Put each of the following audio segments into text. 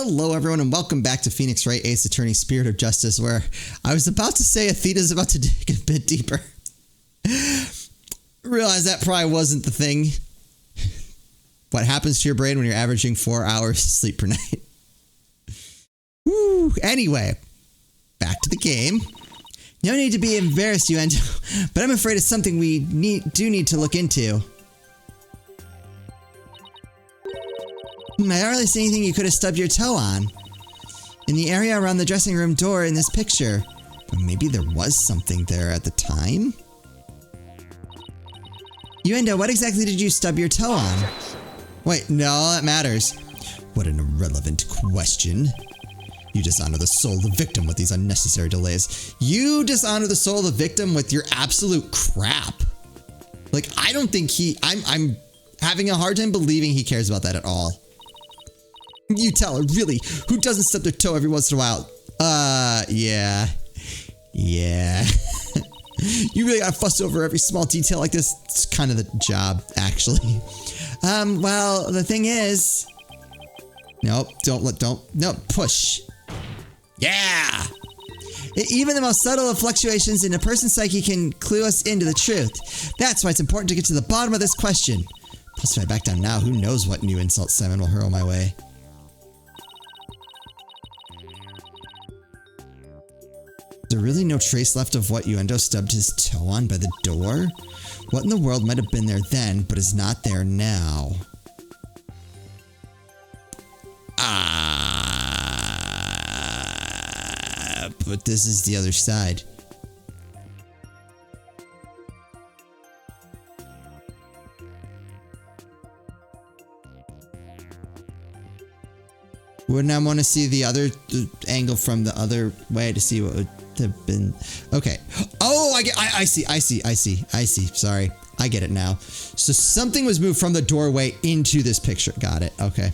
Hello everyone and welcome back to Phoenix Wright Ace Attorney Spirit of Justice, where I was about to say Athena's about to dig a bit deeper. Realize that probably wasn't the thing. What happens to your brain when you're averaging 4 hours of sleep per night? Woo! Anyway, back to the game. No need to be embarrassed, you Endo, but I'm afraid it's something we do need to look into. I don't really see anything you could have stubbed your toe on. In the area around the dressing room door in this picture. But maybe there was something there at the time? Endo, what exactly did you stub your toe on? Wait, no, that matters. What an irrelevant question. You dishonor the soul of the victim with these unnecessary delays. You dishonor the soul of the victim with your absolute crap. Like, I don't think I'm having a hard time believing he cares about that at all. You tell her, really, who doesn't stub their toe every once in a while? Yeah. Yeah. You really gotta fuss over every small detail like this? It's kind of the job, actually. Well, the thing is... Nope, no, push. Yeah! Even the most subtle of fluctuations in a person's psyche can clue us into the truth. That's why it's important to get to the bottom of this question. Plus, if I back down now, who knows what new insult Simon will hurl my way. Is there really no trace left of what Endo stubbed his toe on by the door? What in the world might have been there then, but is not there now? But this is the other side. Wouldn't I want to see the other angle from the other way to see what would have been? Okay. Oh, I see. Sorry. I get it now. So something was moved from the doorway into this picture. Got it. Okay.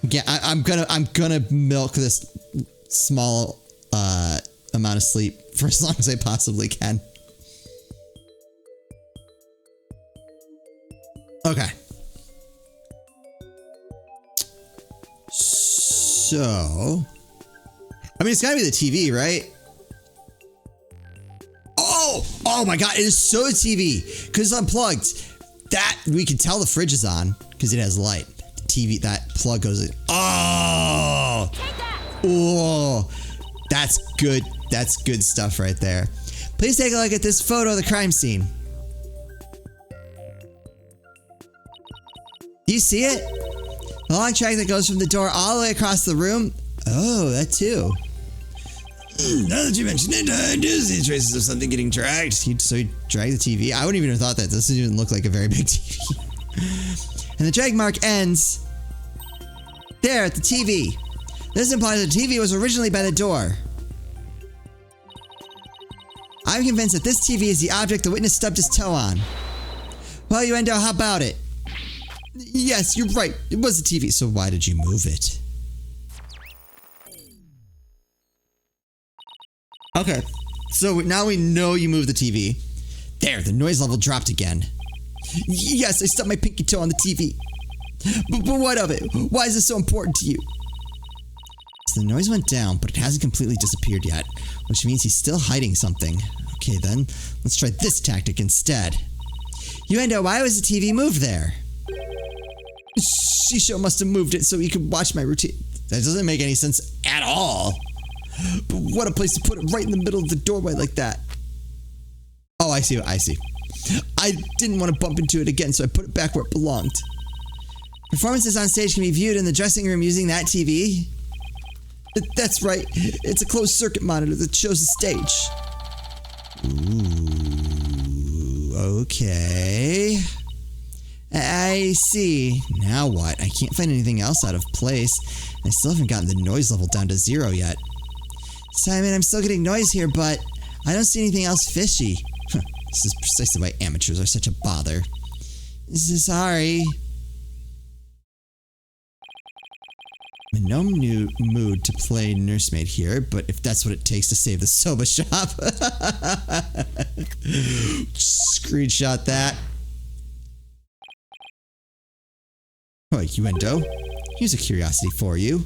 Yeah, I'm gonna milk this small amount of sleep for as long as I possibly can. Okay. So, I mean, it's gotta be the TV, right? Oh my god, it is so the TV, because it's unplugged. That, we can tell the fridge is on, because it has light. The TV, that plug goes in. Oh! Oh! That's good stuff right there. Please take a look at this photo of the crime scene. Do you see it? The long track that goes from the door all the way across the room? Oh, that too. Now that you mention it, I do see traces of something getting dragged. So you drag the TV? I wouldn't even have thought that. This doesn't even look like a very big TV. And the drag mark ends there at the TV. This implies that the TV was originally by the door. I'm convinced that this TV is the object the witness stubbed his toe on. Well, Endo, how about it? Yes, you're right. It was the TV. So why did you move it? Okay. So now we know you moved the TV. There, the noise level dropped again. Yes, I stubbed my pinky toe on the TV. But what of it? Why is this so important to you? So the noise went down, but it hasn't completely disappeared yet, which means he's still hiding something. Okay then, let's try this tactic instead. Endo, why was the TV moved there? Shisho must have moved it so he could watch my routine. That doesn't make any sense at all. But what a place to put it, right in the middle of the doorway like that. Oh, I see. I didn't want to bump into it again, so I put it back where it belonged. Performances on stage can be viewed in the dressing room using that TV. That's right. It's a closed circuit monitor that shows the stage. Ooh, okay. I see. Now what? I can't find anything else out of place. I still haven't gotten the noise level down to 0 yet. Simon, I'm still getting noise here, but I don't see anything else fishy. This is precisely why amateurs are such a bother. Sorry. I'm in no mood to play nursemaid here, but if that's what it takes to save the soba shop. Screenshot that. Oh, Endo, here's a curiosity for you.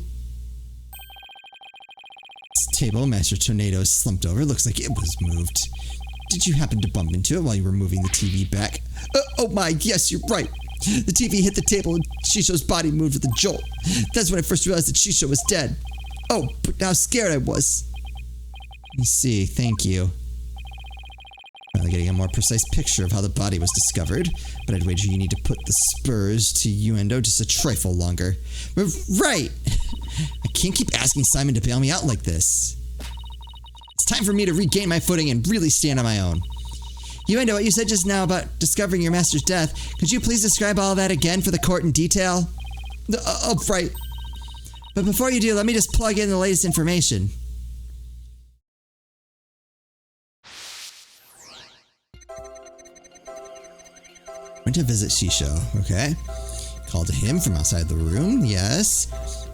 table Master Tornado is slumped over. Looks like it was moved. Did you happen to bump into it while you were moving the TV back? Oh my, yes, you're right. The TV hit the table and Shisho's body moved with a jolt. That's when I first realized that Shisho was dead. Oh, but how scared I was. Let me see, thank you. Finally getting a more precise picture of how the body was discovered, but I'd wager you need to put the spurs to Uendo just a trifle longer. Right! I can't keep asking Simon to bail me out like this. It's time for me to regain my footing and really stand on my own. Uendo, what you said just now about discovering your master's death, could you please describe all that again for the court in detail? Oh, right. But before you do, let me just plug in the latest information. Went to visit Shisho, okay. Called to him from outside the room, yes.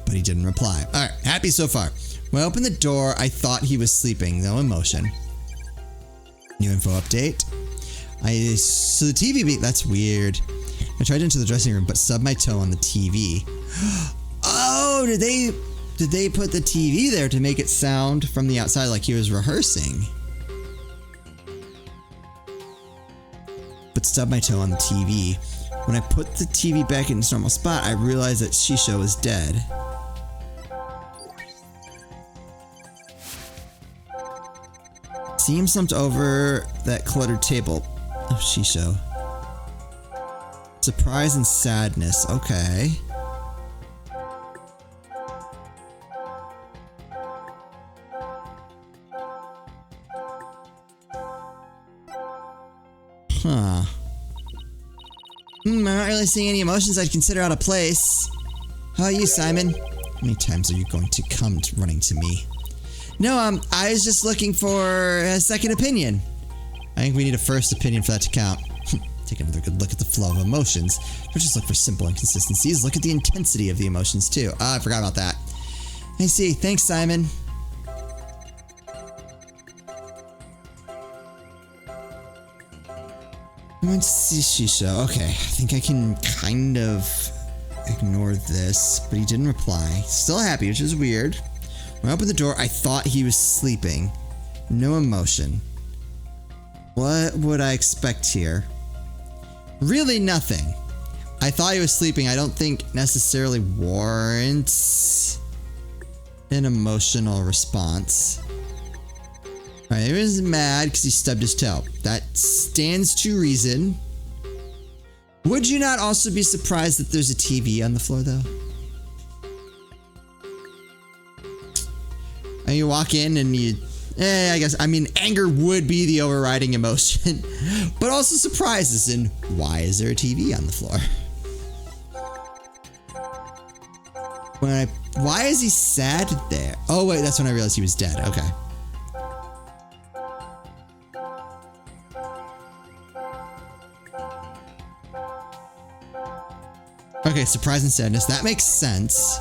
But he didn't reply. Alright, happy so far. When I opened the door, I thought he was sleeping, no emotion. New info update. So the TV beat, that's weird. I tried into the dressing room, but stubbed my toe on the TV. Oh, did they put the TV there to make it sound from the outside like he was rehearsing? But stubbed my toe on the TV. When I put the TV back in its normal spot, I realized that Shisho was dead. See him slumped over that cluttered table. Oh, Shisho. Surprise and sadness. Okay. Huh. I'm not really seeing any emotions I'd consider out of place. How are you, Simon? How many times are you going to come running to me? No, I was just looking for a second opinion. I think we need a first opinion for that to count. Take another good look at the flow of emotions. Don't just look for simple inconsistencies. Look at the intensity of the emotions, too. I forgot about that. I see. Thanks, Simon. I went to see Shisho. Okay, I think I can kind of ignore this, but he didn't reply. Still happy, which is weird. When I opened the door, I thought he was sleeping. No emotion. What would I expect here? Really nothing. I thought he was sleeping. I don't think necessarily warrants an emotional response. Alright, he was mad because he stubbed his toe. That stands to reason. Would you not also be surprised that there's a TV on the floor, though? And you walk in and you... I guess, I mean, anger would be the overriding emotion. But also surprises in, why is there a TV on the floor? Why is he sad there? Oh, wait, that's when I realized he was dead. Okay. Okay, surprise and sadness. That makes sense.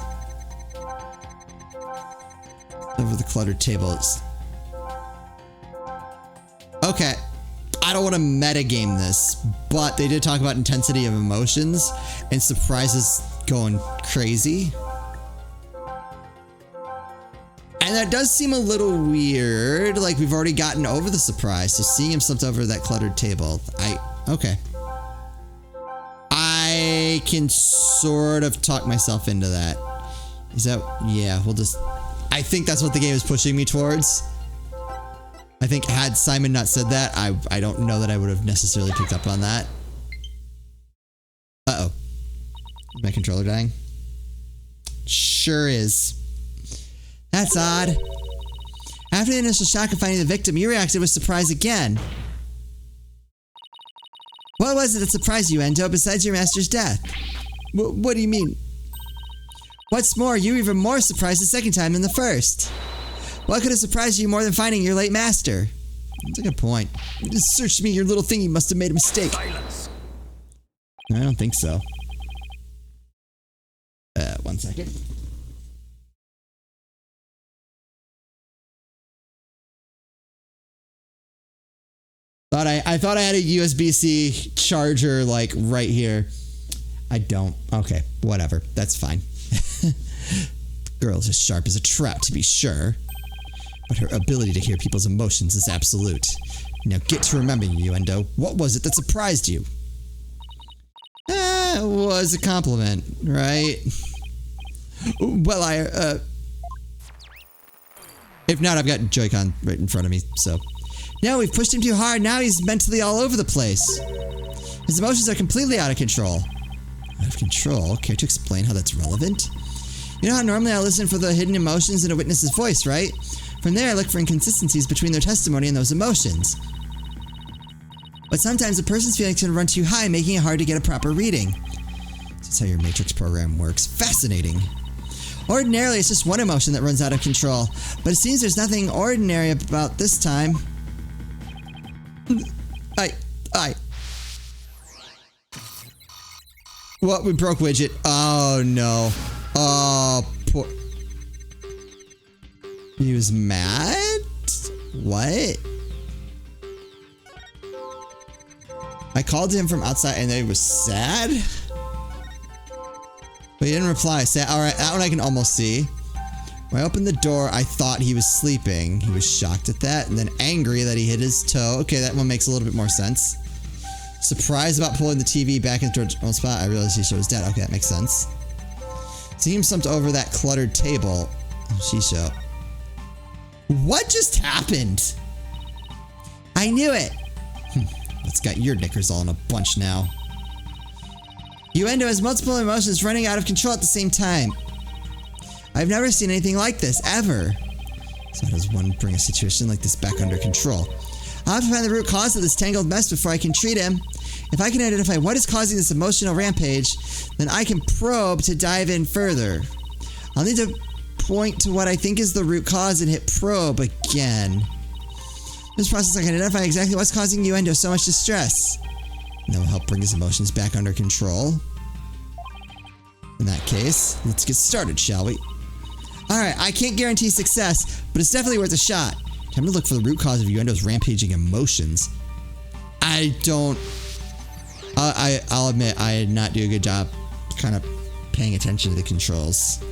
Over the cluttered tables. Okay. I don't want to metagame this, but they did talk about intensity of emotions and surprises going crazy. And that does seem a little weird. Like, we've already gotten over the surprise, so seeing him slumped over that cluttered table. Okay. I can sort of talk myself into that. Is that... Yeah, we'll just... I think that's what the game is pushing me towards. I think had Simon not said that, I don't know that I would have necessarily picked up on that. Uh-oh. Is my controller dying? Sure is. That's odd. After the initial shock of finding the victim, you reacted with surprise again. What was it that surprised you, Endo, besides your master's death? What do you mean? What's more, you were even more surprised the second time than the first. What could have surprised you more than finding your late master? That's a good point. You just searched me, your little thingy must have made a mistake. Silence. I don't think so. 1 second. I thought I had a USB-C charger, like, right here. I don't. Okay, whatever. That's fine. Girl's as sharp as a trap, to be sure. but her ability to hear people's emotions is absolute. Now get to remembering, Uendo. What was it that surprised you? It was a compliment, right? Well, if not, I've got Joy-Con right in front of me, so. No, we've pushed him too hard. Now he's mentally all over the place. His emotions are completely out of control. Out of control? Care to explain how that's relevant? You know how normally I listen for the hidden emotions in a witness's voice, right? From there, I look for inconsistencies between their testimony and those emotions. But sometimes a person's feelings can run too high, making it hard to get a proper reading. That's how your Matrix program works. Fascinating. Ordinarily, it's just one emotion that runs out of control, but it seems there's nothing ordinary about this time. What? We broke Widget. Oh, no. Oh, poor... He was mad? What? I called him from outside and he was sad? But he didn't reply. Sad. Alright, that one I can almost see. When I opened the door, I thought he was sleeping. He was shocked at that and then angry that he hit his toe. Okay, that one makes a little bit more sense. Surprised about pulling the TV back into its own spot. I realized Shisho was dead. Okay, that makes sense. See him slumped over that cluttered table. Shisho. What just happened? I knew it. It's got your knickers all in a bunch now. Uendo has multiple emotions running out of control at the same time. I've never seen anything like this, ever. So how does one bring a situation like this back under control? I'll have to find the root cause of this tangled mess before I can treat him. If I can identify what is causing this emotional rampage, then I can probe to dive in further. I'll need to point to what I think is the root cause and hit probe again. This process I can identify exactly what's causing Uendo so much distress. And that will help bring his emotions back under control. In that case, let's get started, shall we? Alright, I can't guarantee success, but it's definitely worth a shot. Time to look for the root cause of Uendo's rampaging emotions. I'll admit, I did not do a good job kind of paying attention to the controls.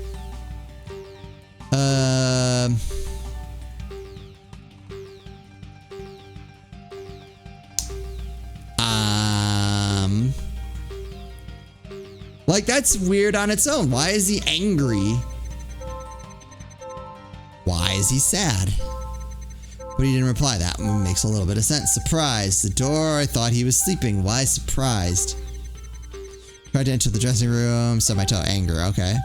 Like, that's weird on its own. Why is he angry? Why is he sad? But he didn't reply. That one makes a little bit of sense. Surprised. The door, I thought he was sleeping. Why surprised? Tried to enter the dressing room. Set my toe. Anger. Okay.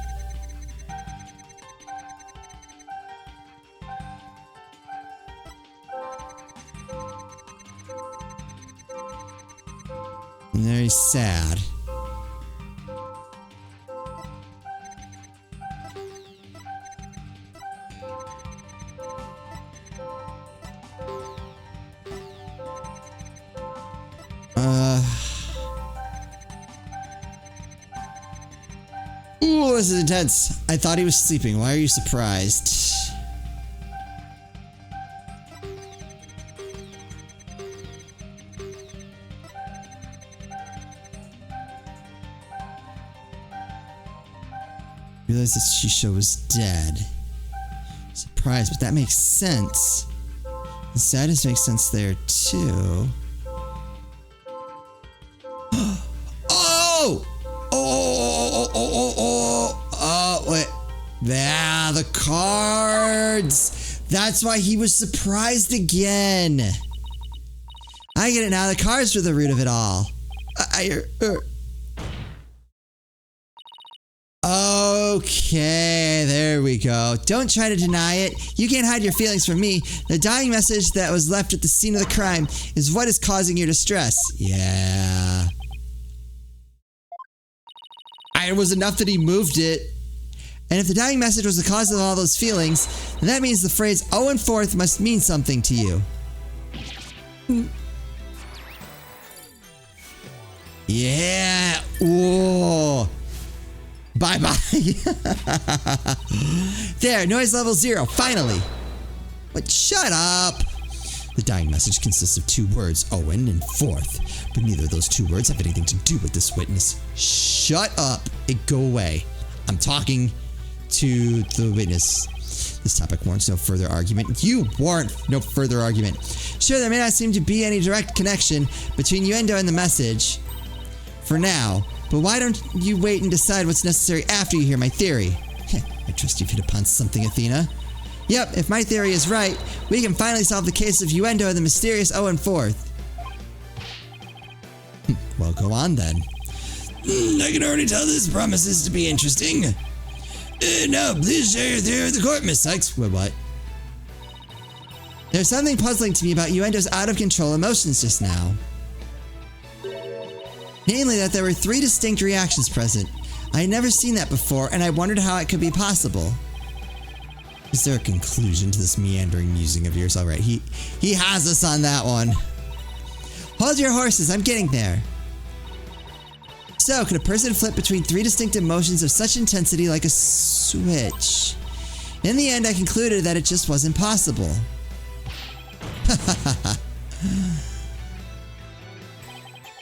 And there he's sad. Ooh, this is intense. I thought he was sleeping. Why are you surprised? Realized that Shisho was dead. Surprised, but that makes sense. The sadness makes sense there too. Wait. Yeah, the cards. That's why he was surprised again. I get it now. The cards were the root of it all. Okay, there we go. Don't try to deny it. You can't hide your feelings from me. The dying message that was left at the scene of the crime is what is causing your distress. Yeah. It was enough that he moved it. And if the dying message was the cause of all those feelings, then that means the phrase "oh and forth" must mean something to you. Yeah. Whoa. Bye-bye. There, noise level 0, finally. What? Shut up. The dying message consists of 2 words, Owen and forth, but neither of those 2 words have anything to do with this witness. Shut up and go away. I'm talking to the witness. This topic warrants no further argument. You warrant no further argument. Sure, there may not seem to be any direct connection between Uendo and the message for now, but why don't you wait and decide what's necessary after you hear my theory? I trust you've hit upon something, Athena. Yep, if my theory is right, we can finally solve the case of Uendo and the mysterious Owen Forth. Well, go on then. I can already tell this promises to be interesting. Now, please share your theory with the court, Miss Sykes. Wait, what? There's something puzzling to me about Uendo's out-of-control emotions just now. Namely, that there were 3 distinct reactions present. I had never seen that before, and I wondered how it could be possible. Is there a conclusion to this meandering musing of yours? Alright, he has us on that one. Hold your horses, I'm getting there. So, could a person flip between 3 distinct emotions of such intensity like a switch? In the end, I concluded that it just wasn't possible.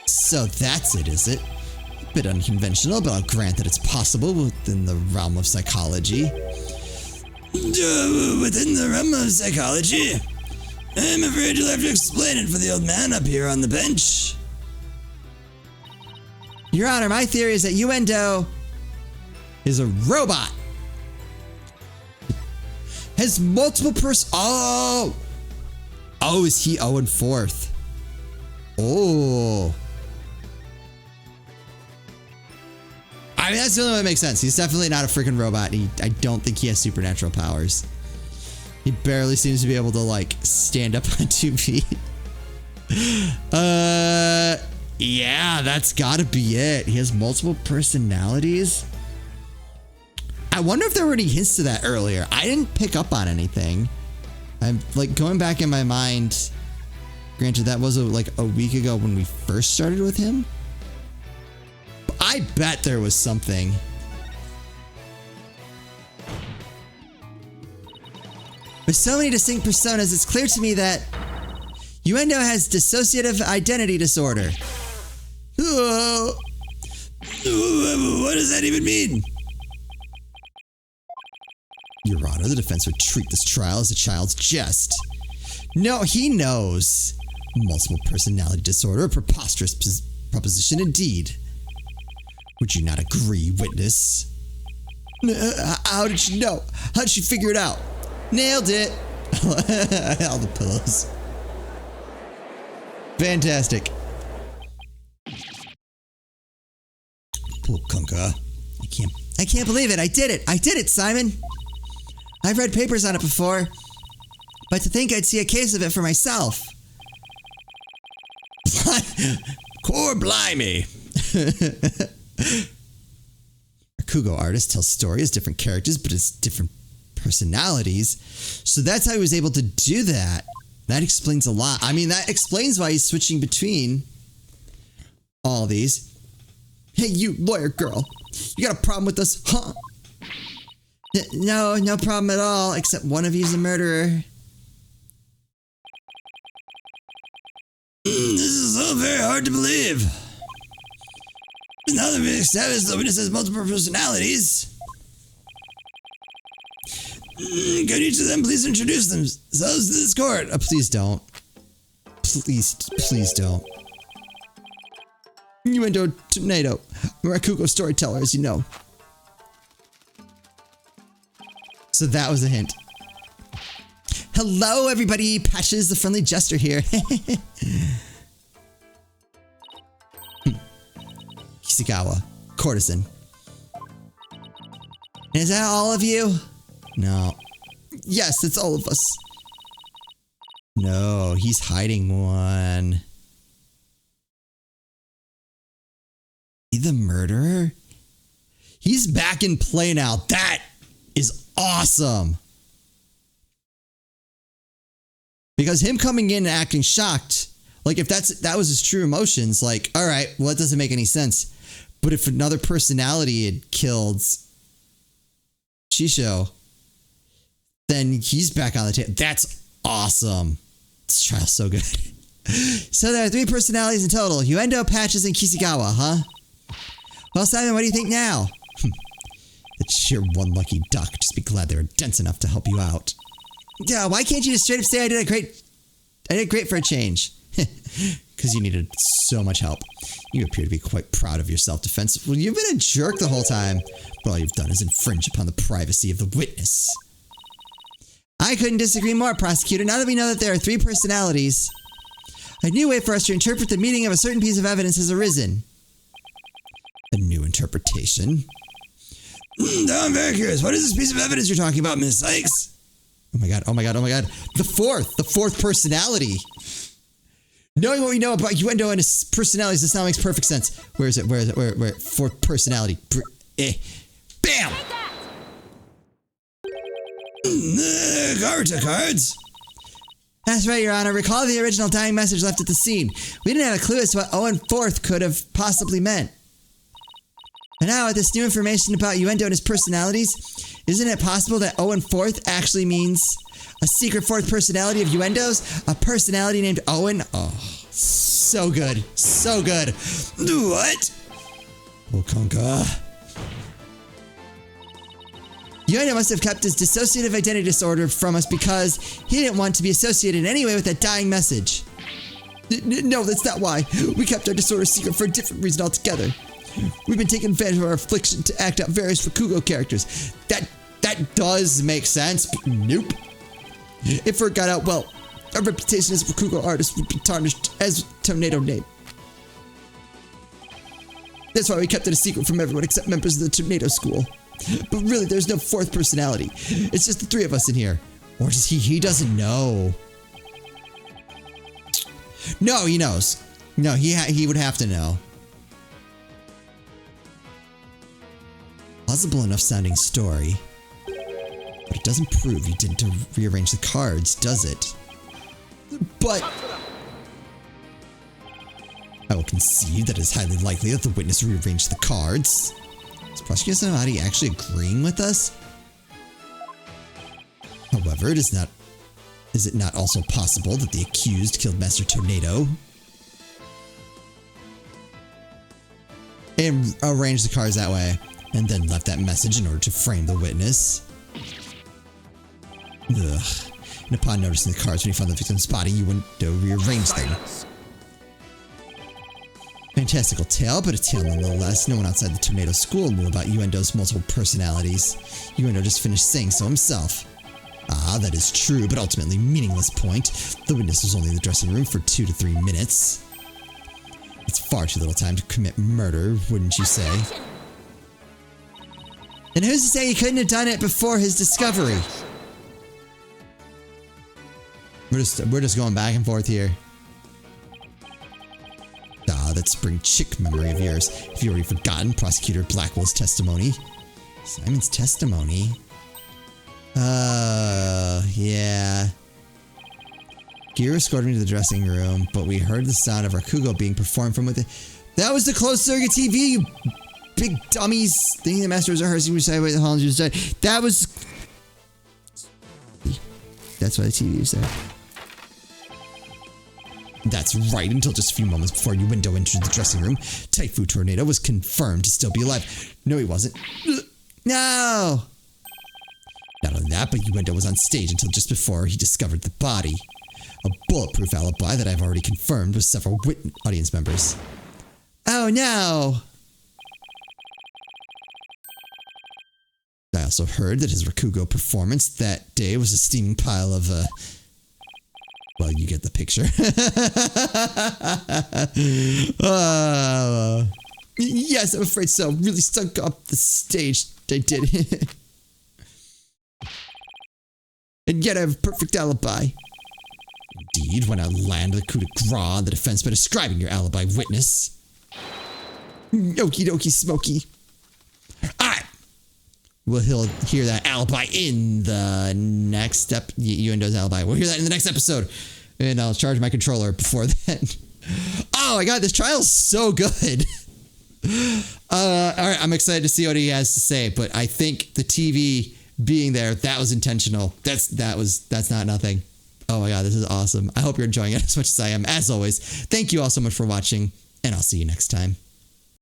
So that's it, is it? A bit unconventional, but I'll grant that it's possible within the realm of psychology. Within the realm of psychology? I'm afraid you'll have to explain it for the old man up here on the bench. Your Honor, my theory is that Uendo is a robot. Has multiple Oh, is he Owen Forth? Oh. I mean, that's the only way it makes sense. He's definitely not a freaking robot. I don't think he has supernatural powers. He barely seems to be able to, like, stand up on 2 feet. Yeah, that's gotta be it. He has multiple personalities. I wonder if there were any hints to that earlier. I didn't pick up on anything. I'm, like, going back in my mind. Granted, that was, like, a week ago when we first started with him. I bet there was something. With so many distinct personas, it's clear to me that Uendo has dissociative identity disorder. What does that even mean? Your Honor, the defense would treat this trial as a child's jest. No, he knows. Multiple personality disorder, a preposterous proposition indeed. Would you not agree, witness? How did she know? How did she figure it out? Nailed it. All the pillows. Fantastic. Poor Kunka. I can't believe it. I did it, Simon. I've read papers on it before, but to think I'd see a case of it for myself. Core blimey. Rakugo artist tells stories as different characters, but it's different personalities. So that's how he was able to do that. That explains a lot. I mean, that explains why he's switching between all these. Hey, you lawyer girl. You got a problem with us, huh? No problem at all, except one of you's a murderer. This is all very hard to believe. Now that we've established the witness has multiple personalities, could each of them please introduce themselves to this court? Please don't. Please don't. Uendo Tornado, Rakugo storyteller, as you know. So that was a hint. Hello, everybody. Patches, the friendly jester here. Kisagawa, courtesan. And is that all of you? No. Yes, it's all of us. No, he's hiding one. He the murderer? He's back in play now. That is awesome. Because him coming in and acting shocked, like if that was his true emotions, like, all right, well, it doesn't make any sense. But if another personality had killed Shisho, then he's back on the table. That's awesome. This trial's so good. So there are 3 personalities in total. Uendo, Patches, and Kisagawa, huh? Well, Simon, what do you think now? The You're one lucky duck. Just be glad they were dense enough to help you out. Yeah, why can't you just straight up say I did great for a change? Because you needed so much help. You appear to be quite proud of your self-defense. Well, you've been a jerk the whole time, but all you've done is infringe upon the privacy of the witness. I couldn't disagree more, prosecutor. Now that we know that there are 3 personalities, a new way for us to interpret the meaning of a certain piece of evidence has arisen. A new interpretation? Now I'm very curious. What is this piece of evidence you're talking about, Ms. Sykes? Oh my god, oh my god, oh my god. The fourth personality. Knowing what we know about Uendo and his personalities, this now makes perfect sense. Where is it? Where? Fourth personality. Bam! Cards. That's right, Your Honor. Recall the original dying message left at the scene. We didn't have a clue as to what Owen Forth could have possibly meant. But now, with this new information about Uendo and his personalities, isn't it possible that Owen Forth actually means a secret fourth personality of Uendo's? A personality named Owen? Oh, so good. So good. What? Okonka. Uendo must have kept his dissociative identity disorder from us because he didn't want to be associated in any way with that dying message. No, that's not why. We kept our disorder secret for a different reason altogether. We've been taking advantage of our affliction to act out various Rakugo characters. That does make sense, but nope. If word got out, well, our reputation as Rakugo artists would be tarnished as Tornado name. That's why we kept it a secret from everyone except members of the Tornado School. But really, there's no fourth personality. It's just the 3 of us in here. Or does he doesn't know. No, he knows. No, he would have to know. Plausible enough sounding story. But it doesn't prove you didn't rearrange the cards, does it? But I will concede that it is highly likely that the witness rearranged the cards. Is prosecutor somebody actually agreeing with us? However, is it not also possible that the accused killed Master Tornado? And arranged the cards that way, and then left that message in order to frame the witness? Ugh. And upon noticing the cards when he found the victim's body, Uendo rearranged them. Fantastical tale, but a tale nonetheless. No one outside the Tornado School knew about Uendo's multiple personalities. Uendo just finished saying so himself. Ah, that is true, but ultimately meaningless point. The witness was only in the dressing room for 2 to 3 minutes. It's far too little time to commit murder, wouldn't you say? And who's to say he couldn't have done it before his discovery? We're just going back and forth here. Ah, that spring chick memory of yours. Have you already forgotten Prosecutor Blackwell's testimony? Simon's testimony? Yeah. Gear escorted me to the dressing room, but we heard the sound of Rakugo being performed from within. That was the closed circuit TV, you big dummies. Thinking the master was rehearsing recited the Hollands was dead. That was... That's why the TV was there. That's right, until just a few moments before Uendo entered the dressing room, Typhoon Tornado was confirmed to still be alive. No, he wasn't. No! Not only that, but Uendo was on stage until just before he discovered the body. A bulletproof alibi that I've already confirmed with several audience members. Oh no! I also heard that his Rakugo performance that day was a steaming pile of, well, you get the picture. Yes, I'm afraid so. Really stunk up the stage. I did. And yet I have a perfect alibi. Indeed, when I land the coup de grace, the defense by describing your alibi witness. Okie dokie smoky. Alright. Well, he'll hear that alibi in the next step. Uendo's alibi. We'll hear that in the next episode. And I'll charge my controller before then. Oh my god, this trial's so good. Alright, I'm excited to see what he has to say, but I think the TV being there, that was intentional. That's not nothing. Oh my god, this is awesome. I hope you're enjoying it as much as I am. As always, thank you all so much for watching, and I'll see you next time.